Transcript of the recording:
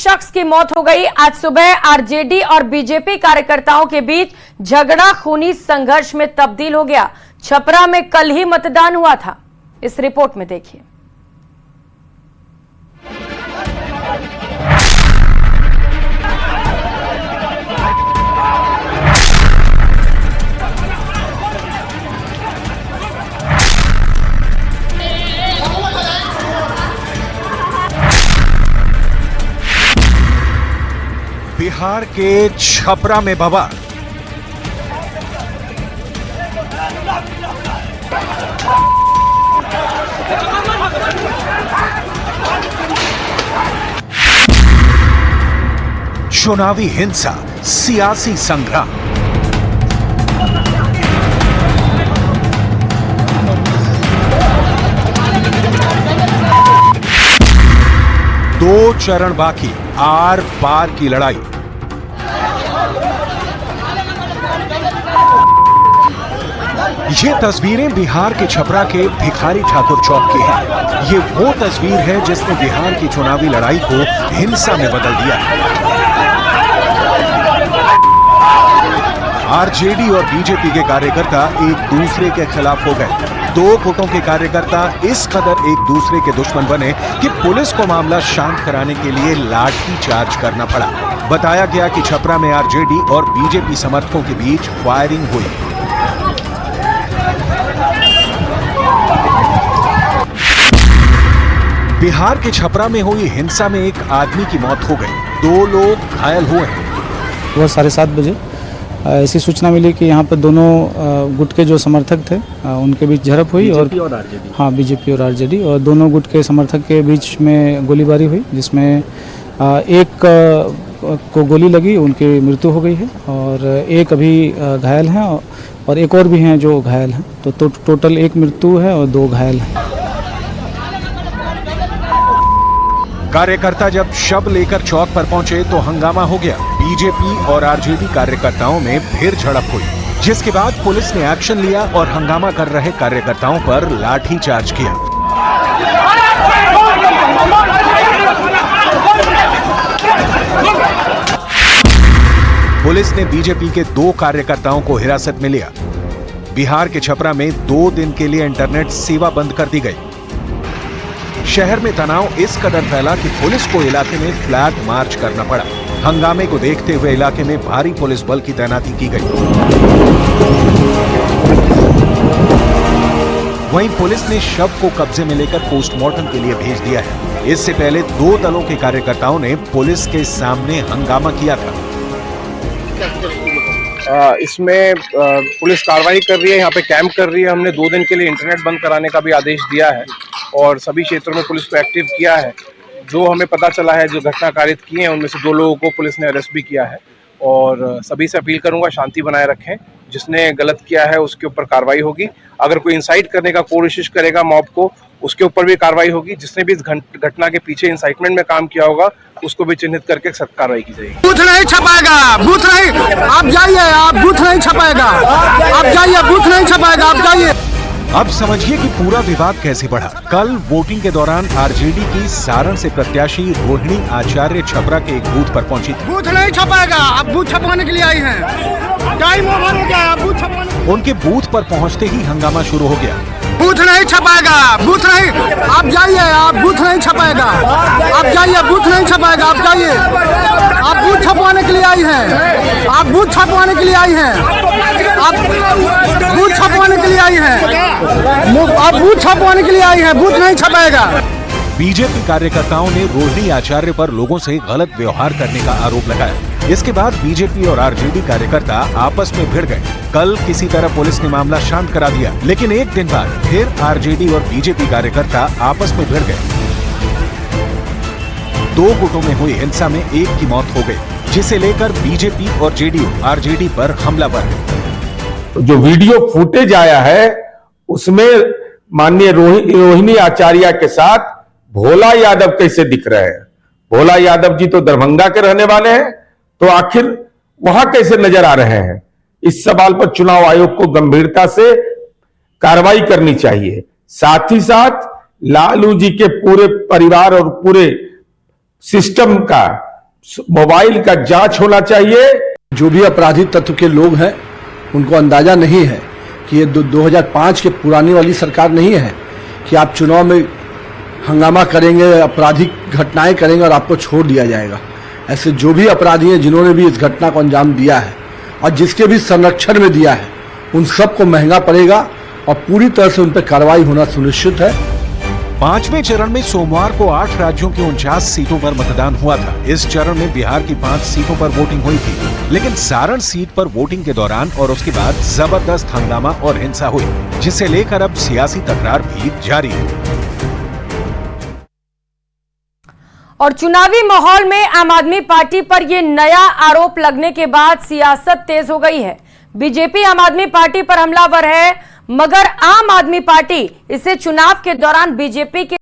शख्स की मौत हो गई। आज सुबह आरजेडी और बीजेपी कार्यकर्ताओं के बीच झगड़ा खूनी संघर्ष में तब्दील हो गया। छपरा में कल ही मतदान हुआ था। इस रिपोर्ट में देखिए। बिहार के छपरा में बवाल। चुनावी हिंसा, सियासी संग्राम। दो चरण बाकी, आर पार की लड़ाई। ये तस्वीरें बिहार के छपरा के भिखारी ठाकुर चौक की हैं। ये वो तस्वीर है जिसने बिहार की चुनावी लड़ाई को हिंसा में बदल दिया है। आरजेडी और बीजेपी के कार्यकर्ता एक दूसरे के खिलाफ हो गए। दो गुटों के कार्यकर्ता इस कदर एक दूसरे के दुश्मन बने कि पुलिस को मामला शांत कराने के लिए लाठी चार्ज करना पड़ा। बताया गया कि छपरा में आरजेडी और बीजेपी समर्थकों के बीच फायरिंग हुई। बिहार के छपरा में हुई हिंसा में एक आदमी की मौत हो गई, दो लोग घायल हुए हैं। वह 7:30 बजे ऐसी सूचना मिली कि यहाँ पर दोनों गुट के जो समर्थक थे उनके बीच झड़प हुई और हाँ, बीजेपी और आरजेडी, और दोनों गुट के समर्थक के बीच में गोलीबारी हुई, जिसमें एक को गोली लगी, उनकी मृत्यु हो गई है और एक अभी घायल हैं और एक और भी हैं जो घायल हैं। तो टोटल एक मृत्यु है और 2 घायल हैं। कार्यकर्ता जब शव लेकर चौक पर पहुंचे तो हंगामा हो गया। बीजेपी और आरजेडी कार्यकर्ताओं में फिर झड़प हुई, जिसके बाद पुलिस ने एक्शन लिया और हंगामा कर रहे कार्यकर्ताओं पर लाठी चार्ज किया। पुलिस ने बीजेपी के 2 कार्यकर्ताओं को हिरासत में लिया। बिहार के छपरा में 2 दिन के लिए इंटरनेट सेवा बंद कर दी गई। शहर में तनाव इस कदर फैला कि पुलिस को इलाके में फ्लैग मार्च करना पड़ा। हंगामे को देखते हुए इलाके में भारी पुलिस बल की तैनाती की गई। वहीं पुलिस ने शव को कब्जे में लेकर पोस्टमार्टम के लिए भेज दिया है। इससे पहले 2 दलों के कार्यकर्ताओं ने पुलिस के सामने हंगामा किया था। इसमें पुलिस कार्रवाई कर रही है, यहाँ पे कैंप कर रही है। हमने 2 दिन के लिए इंटरनेट बंद कराने का भी आदेश दिया है और सभी क्षेत्रों में पुलिस को एक्टिव किया है। जो हमें पता चला है, जो घटना कारित किए हैं, उनमें से 2 लोगों को पुलिस ने अरेस्ट भी किया है और सभी से अपील करूंगा शांति बनाए रखें। जिसने गलत किया है उसके ऊपर कार्रवाई होगी। अगर कोई इंसाइट करने का कोशिश करेगा मॉब को, उसके ऊपर भी कार्रवाई होगी। जिसने भी इस घटना के पीछे इंसाइटमेंट में काम किया होगा उसको भी चिन्हित करके सख्त कार्रवाई की जाएगी। बूथ नहीं छपाएगा, बूथ नहीं, आप जाइए, आप बूथ नहीं छपाएगा, आप जाइए, बूथ नहीं छपाएगा, आप जाइए। अब समझिए कि पूरा विवाद कैसे बढ़ा। कल वोटिंग के दौरान आरजेडी की सारण से प्रत्याशी रोहिणी आचार्य छपरा के एक बूथ पर पहुंची थी। बूथ नहीं छपाएगा, आप बूथ छपवाने के लिए आई हैं। टाइम ओवर हो गया, आप बूथ छपवाने। उनके बूथ पर पहुंचते ही हंगामा शुरू हो गया। बूथ नहीं छपाएगा, बूथ नहीं, आप जाइए, आप बूथ नहीं छपाएगा, आप जाइए, बूथ नहीं छपाएगा, आप जाइए। आप बूथ छपवाने के लिए आई हैं, आप बूथ छपवाने के लिए आई हैं, आप बूथ छपवाने के लिए आई हैं, आप बूथ छपवाने के लिए आई हैं, बूथ नहीं छपाएगा। बीजेपी कार्यकर्ताओं ने रोहिणी आचार्य पर लोगों से गलत व्यवहार करने का आरोप लगाया। इसके बाद बीजेपी और आरजेडी कार्यकर्ता आपस में भिड़ गए। कल किसी तरह पुलिस ने मामला शांत करा दिया, लेकिन एक दिन बाद फिर आरजेडी और बीजेपी कार्यकर्ता आपस में भिड़ गए। 2 गुटों में हुई हिंसा में एक की मौत हो गई, जिसे लेकर बीजेपी और जेडीयू आरजेडी पर हमलावर है। जो वीडियो फुटेज आया है उसमें माननीय रोहिणी आचार्य के साथ भोला यादव कैसे दिख रहे हैं। भोला यादव जी तो दरभंगा के रहने वाले हैं, तो आखिर वहां कैसे नजर आ रहे हैं। इस सवाल पर चुनाव आयोग को गंभीरता से कार्रवाई करनी चाहिए। साथ ही साथ लालू जी के पूरे परिवार और पूरे सिस्टम का मोबाइल का जांच होना चाहिए। जो भी आपराधिक तत्व के लोग हैं उनको अंदाजा नहीं है कि ये 2005 के पुरानी वाली सरकार नहीं है कि आप चुनाव में हंगामा करेंगे, आपराधिक घटनाएं करेंगे और आपको छोड़ दिया जाएगा। ऐसे जो भी अपराधी हैं जिन्होंने भी इस घटना को अंजाम दिया है और जिसके भी संरक्षण में दिया है, उन सबको महंगा पड़ेगा और पूरी तरह से उन पर कार्रवाई होना सुनिश्चित है। 5वें चरण में सोमवार को 8 राज्यों की 49 सीटों पर मतदान हुआ था। इस चरण में बिहार की 5 सीटों पर वोटिंग हुई थी, लेकिन सारण सीट पर वोटिंग के दौरान और उसके बाद जबरदस्त हंगामा और हिंसा हुई, जिसे लेकर अब सियासी तकरार भी जारी है। और चुनावी माहौल में आम आदमी पार्टी पर यह नया आरोप लगने के बाद सियासत तेज हो गई है। बीजेपी आम आदमी पार्टी पर हमलावर है, मगर आम आदमी पार्टी इसे चुनाव के दौरान बीजेपी के